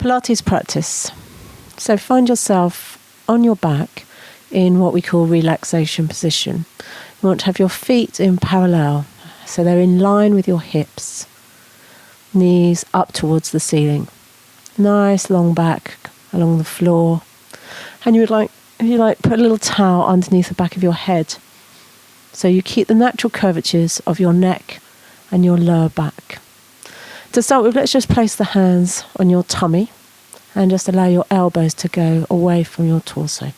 Pilates practice. So find yourself on your back in what we call relaxation position. You want to have your feet in parallel, so they're in line with your hips, knees up towards the ceiling. Nice long back along the floor. And you would like, if you like, put a little towel underneath the back of your head, so you keep the natural curvatures of your neck and your lower back. To start with, let's just place the hands on your tummy and just allow your elbows to go away from your torso.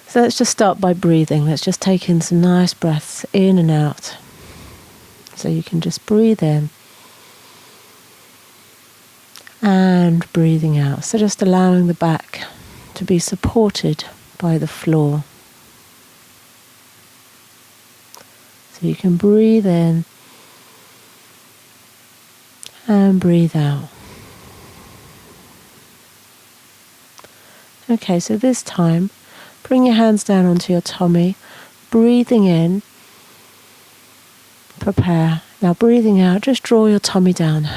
So let's just start by breathing. Let's just take in some nice breaths in and out. So you can just breathe in and breathing out. So just allowing the back to be supported by the floor. So you can breathe in and breathe out. Okay, so this time, bring your hands down onto your tummy, breathing in, prepare. Now breathing out, just draw your tummy down.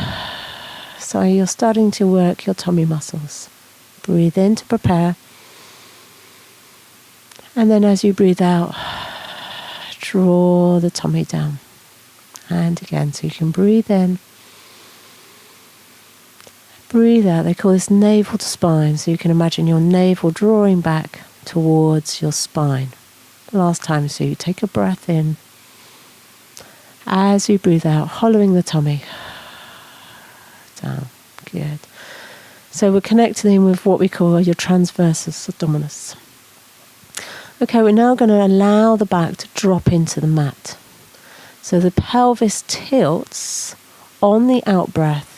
So you're starting to work your tummy muscles. Breathe in to prepare. And then as you breathe out, draw the tummy down. And again, so you can breathe in. Breathe out. They call this navel to spine. So you can imagine your navel drawing back towards your spine. Last time, so you take a breath in. As you breathe out, hollowing the tummy down. Good. So we're connecting with what we call your transversus abdominis. Okay, we're now going to allow the back to drop into the mat. So the pelvis tilts on the out breath,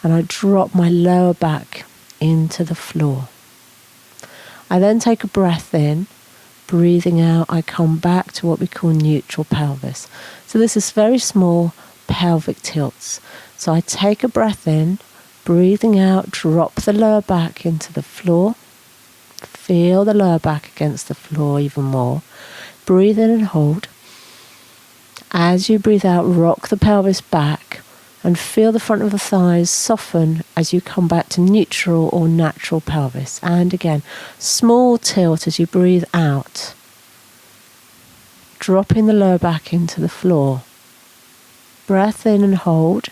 and I drop my lower back into the floor. I then take a breath in, breathing out, I come back to what we call neutral pelvis. So this is very small pelvic tilts. So I take a breath in, breathing out, drop the lower back into the floor. Feel the lower back against the floor even more. Breathe in and hold. As you breathe out, rock the pelvis back and feel the front of the thighs soften as you come back to neutral or natural pelvis. And again, small tilt as you breathe out. Dropping the lower back into the floor. Breath in and hold.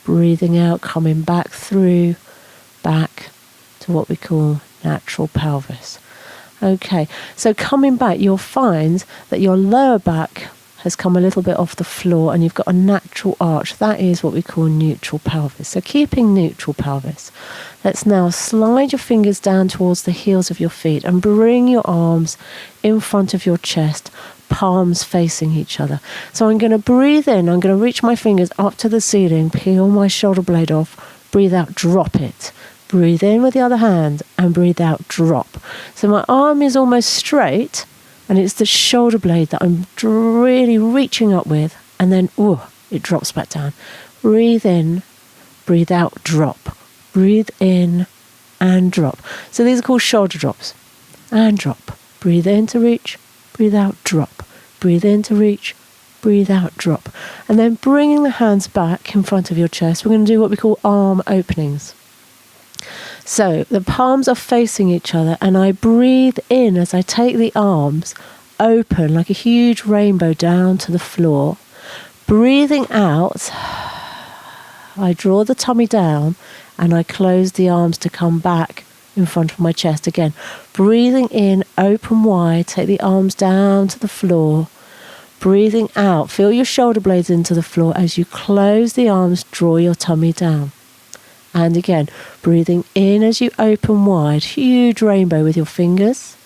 Breathing out, coming back through, back to what we call natural pelvis. Okay, so coming back, you'll find that your lower back has come a little bit off the floor and you've got a natural arch. That is what we call neutral pelvis. So keeping neutral pelvis. Let's now slide your fingers down towards the heels of your feet and bring your arms in front of your chest, palms facing each other. So I'm going to breathe in, I'm going to reach my fingers up to the ceiling, peel my shoulder blade off, breathe out, drop it. Breathe in with the other hand and breathe out, drop. So my arm is almost straight and it's the shoulder blade that I'm really reaching up with, and then it drops back down. Breathe in, breathe out, drop. Breathe in and drop. So these are called shoulder drops. And drop. Breathe in to reach, breathe out, drop. Breathe in to reach, breathe out, drop. And then bringing the hands back in front of your chest, we're going to do what we call arm openings. So the palms are facing each other and I breathe in as I take the arms open like a huge rainbow down to the floor. Breathing out, I draw the tummy down and I close the arms to come back in front of my chest again. Breathing in, open wide, take the arms down to the floor. Breathing out, feel your shoulder blades into the floor as you close the arms, draw your tummy down. And again, breathing in as you open wide, huge rainbow with your fingers.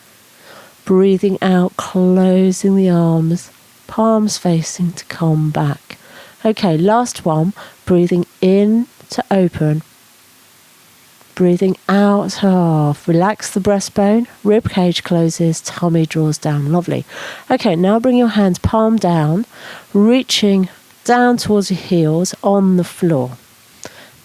Breathing out, closing the arms, palms facing to come back. Okay, last one. Breathing in to open. Breathing out, relax the breastbone, rib cage closes, tummy draws down. Lovely. Okay, now bring your hands palm down, reaching down towards your heels on the floor.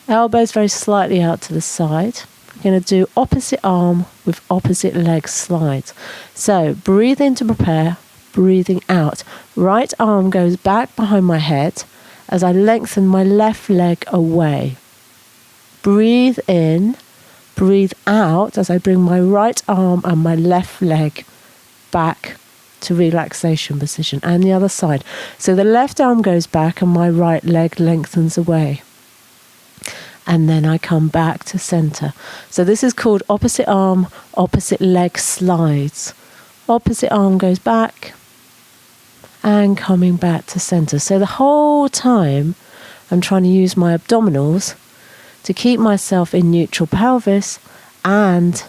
Elbows very slightly out to the side. We're going to do opposite arm with opposite leg slides. So breathe in to prepare, breathing out. Right arm goes back behind my head as I lengthen my left leg away. Breathe in, breathe out as I bring my right arm and my left leg back to relaxation position, and the other side. So the left arm goes back and my right leg lengthens away. And then I come back to center. So this is called opposite arm, opposite leg slides. Opposite arm goes back and coming back to center. So the whole time I'm trying to use my abdominals to keep myself in neutral pelvis and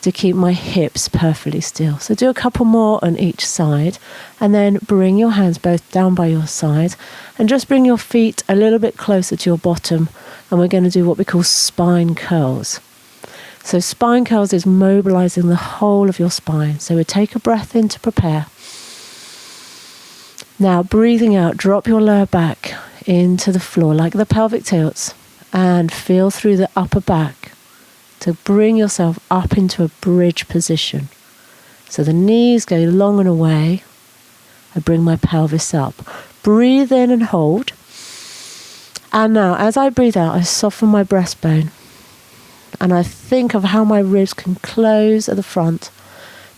to keep my hips perfectly still. So do a couple more on each side, and then bring your hands both down by your side and just bring your feet a little bit closer to your bottom, and we're going to do what we call spine curls. So spine curls is mobilizing the whole of your spine. So we take a breath in to prepare. Now breathing out, drop your lower back into the floor like the pelvic tilts and feel through the upper back to bring yourself up into a bridge position. So the knees go long and away. I bring my pelvis up. Breathe in and hold. And now as I breathe out, I soften my breastbone. And I think of how my ribs can close at the front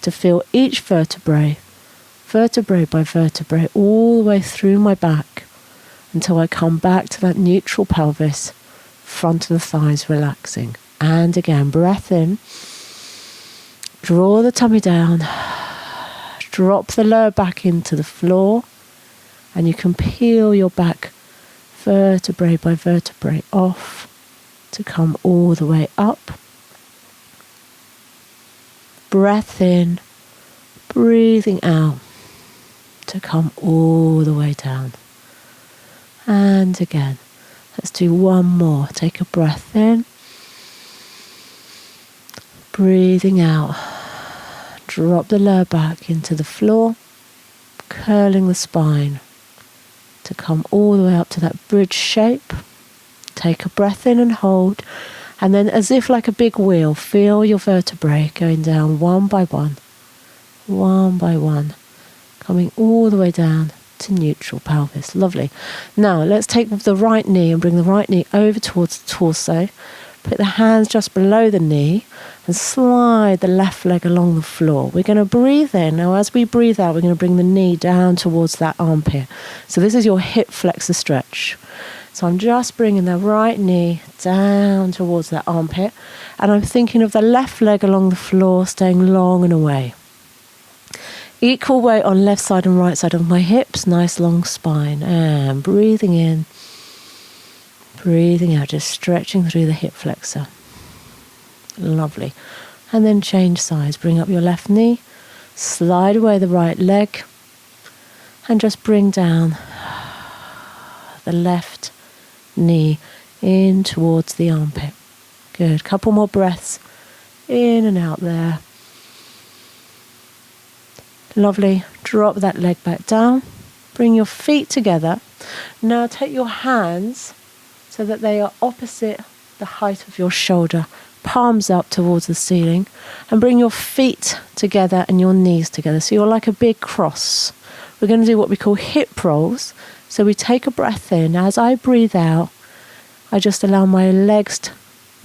to feel each vertebrae by vertebrae, all the way through my back until I come back to that neutral pelvis, front of the thighs relaxing. And again, breath in, draw the tummy down, drop the lower back into the floor, and you can peel your back vertebrae by vertebrae off to come all the way up. Breath in, breathing out to come all the way down. And again, let's do one more. Take a breath in. Breathing out, drop the lower back into the floor, curling the spine to come all the way up to that bridge shape. Take a breath in and hold, and then as if like a big wheel, feel your vertebrae going down one by one, coming all the way down to neutral pelvis. Lovely. Now let's take the right knee and bring the right knee over towards the torso. Put the hands just below the knee and slide the left leg along the floor. We're going to breathe in. Now as we breathe out, we're going to bring the knee down towards that armpit. So this is your hip flexor stretch. So I'm just bringing the right knee down towards that armpit, and I'm thinking of the left leg along the floor staying long and away. Equal weight on left side and right side of my hips, nice long spine, and breathing in. Breathing out, just stretching through the hip flexor. Lovely. And then change sides. Bring up your left knee, slide away the right leg, and just bring down the left knee in towards the armpit. Good. Couple more breaths in and out there. Lovely. Drop that leg back down. Bring your feet together. Now take your hands so that they are opposite the height of your shoulder, palms up towards the ceiling, and bring your feet together and your knees together. So you're like a big cross. We're going to do what we call hip rolls. So we take a breath in. As I breathe out, I just allow my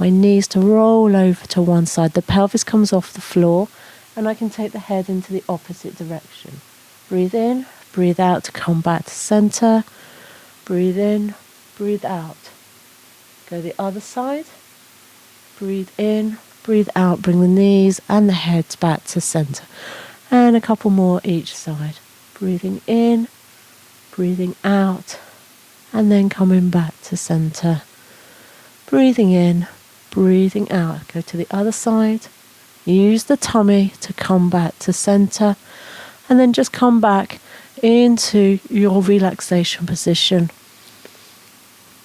knees to roll over to one side. The pelvis comes off the floor, and I can take the head into the opposite direction. Breathe in, breathe out to come back to center. Breathe in, breathe out. Go the other side. Breathe in, breathe out. Bring the knees and the heads back to center. And a couple more each side. Breathing in, breathing out, and then coming back to center. Breathing in, breathing out. Go to the other side. Use the tummy to come back to center, and then just come back into your relaxation position.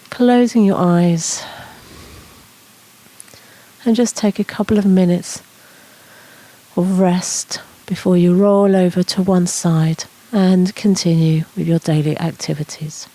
Closing your eyes, and just take a couple of minutes of rest before you roll over to one side and continue with your daily activities.